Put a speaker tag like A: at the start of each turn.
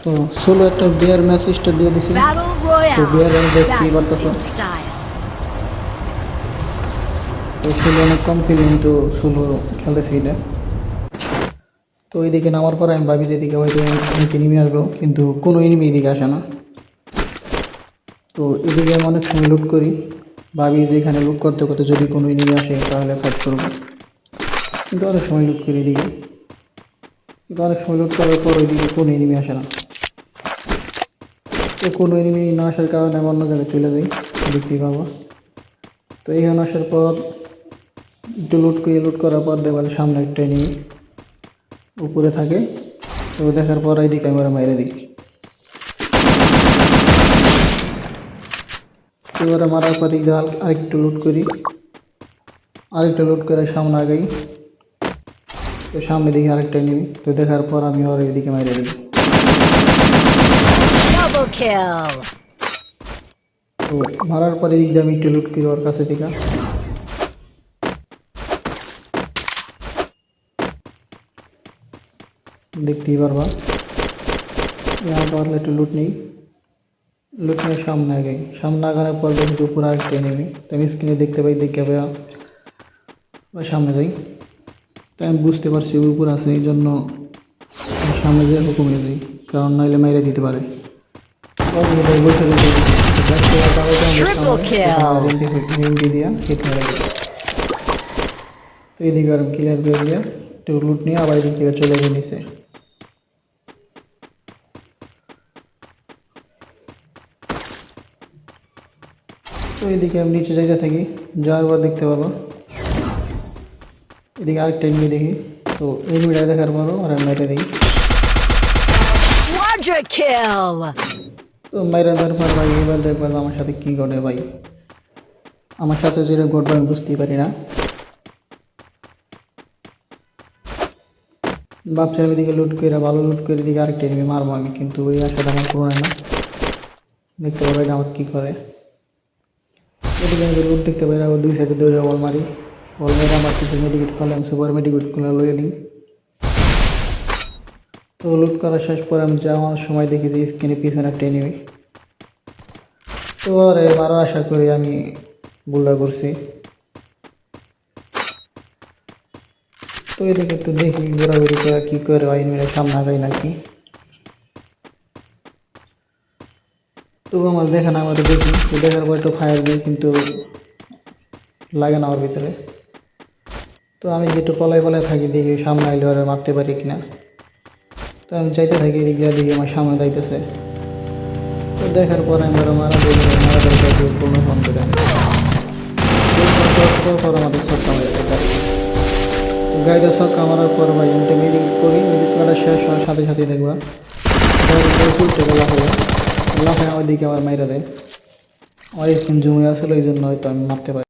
A: তো সোলো একটা বিয়ার match start দিয়ে দিছি। তো বিয়ার আমি দেখতেই পারতেছো, তো সোলো অনেক কম খেলি, কিন্তু সোলো খেলতেছি এটা। তো এইদিকে নামার পর আমি ভাবি যে এদিকে হয়তো অনেক এনিমি আসবো, কিন্তু কোনো এনিমি এদিকে আসে না। তো এদিকে আমি অনেক সময় লুট করি, ভাবি যে এখানে লুট করতে করতে যদি কোনো এনিমি আসে তাহলে ফাইট করবো, কিন্তু অনেক সময় লুট করি এদিকে। কিন্তু অনেক সময় লুট করার পর ওইদিকে কোনো এনিমি আসে না। তো কোনো এনিমি না আসার কারণে আমি অন্য জায়গায় চলে যাই, দেখতেই পাবো। তো এখানে আসার পর একটু লুট করি, লুট করার পর দেখবার সামনে একটা এনিমি উপরে থাকে। তো দেখার পর এইদিকে আমি ওরা মেরে দিই। তো ওরা মারার পর আরেকটু লুট করি, আরেকটু লুট করে সামনে আগাই। তো সামনে দিকে আরেকটা এনিমি, তো দেখার পর আমি ওর এইদিকে মেরে দিই। তো মারার পর এদিক দিয়ে আমি একটু লুট করি ওর কাছে থেকে। দেখতেই পারবা আমার একটু লুট নেই, লুট নিয়ে সামনে আগাই। সামনে আগানোর পর দেখি উপর আরেকটা এনিমি, তো আমি স্ক্রিনে দেখতে পাই, দেখে সামনে যাই। তো আমি বুঝতে পারছি উপর আছে, এই জন্য সামনে যেয়ে হুকুমে যাই, কারণ নাইলে মেরে দিতে পারে। বসে দিয়া হিট মেরে দিই। তো এদিকে আর ক্লিয়ার করে দিয়া একটু লুট নিয়ে আবার এদিক থেকে চলে গিয়ে নিচে। তো এদিকে আমি নিচে যাইতে থাকি, যাওয়ার পর দেখতে পাবো এদিকে আরেকটা এনিমি দেখি। তো এনিমিটা দেখার পরও আর আমি মেরে দিই। তো মেরে দেওয়ার পর ভাই এবার দেখবার আমার সাথে কী ঘটে ভাই। আমার সাথে যেটা ঘটবে আমি বুঝতেই পারি না। ভাবছি আমি এদিকে লুট করে ভালো লুট করে দিকে আরেকটা এনিমি মারবো আমি, কিন্তু ওই আশাটা আমার পূরণ হয় না। দেখতে পাবো এটা আমার কী করে। এদিকে আমি লুট দেখতে পাই, আবার দুই সাইডে দৌড়ে বল মারি। বল মেরে আমার কিছু মেডিকেট করলে আমি সুপার মেডিকেটগুলো লয়ে নিই। তো লুট করা শেষ পরে আমি যাওয়ার সময় দেখি যে স্ক্রিনে পিছনে একটা এনিমি। তো আরে মারার আশা করি আমি ভুলটা করছি। তো এদিকে একটু দেখি ঘোরাঘুরি করে কী করে এনিমিরা সামনে আগাই নাকি। তো আমার দেখে না, আমার দেখি, তো দেখার পর একটু ফায়ার দিই, কিন্তু লাগে না আমার ভিতরে। তো আমি যেটু পলায় পলায় থাকি, দেখি সামনে আইলে ওরা মারতে পারি কিনা। তো আমি যাইতে থাকি, এদিক দিয়ে দেখি আমার সামনে যাইতেছে। তো দেখার পর আমি ওরা মারা পূর্ণ ফোন করে পর আমাদের ছক্কা মারে গাড়িটা ছক্কা মারার পর ভাই আমি মিটিং করি। মিটিং করা শেষ হওয়ার সাথে সাথে দেখবা লাফায় ওইদিকে আমার মাইরা দেয়। আমার স্ক্রিন জমে আসলে ওই জন্য হয়তো আমি মারতে পারি।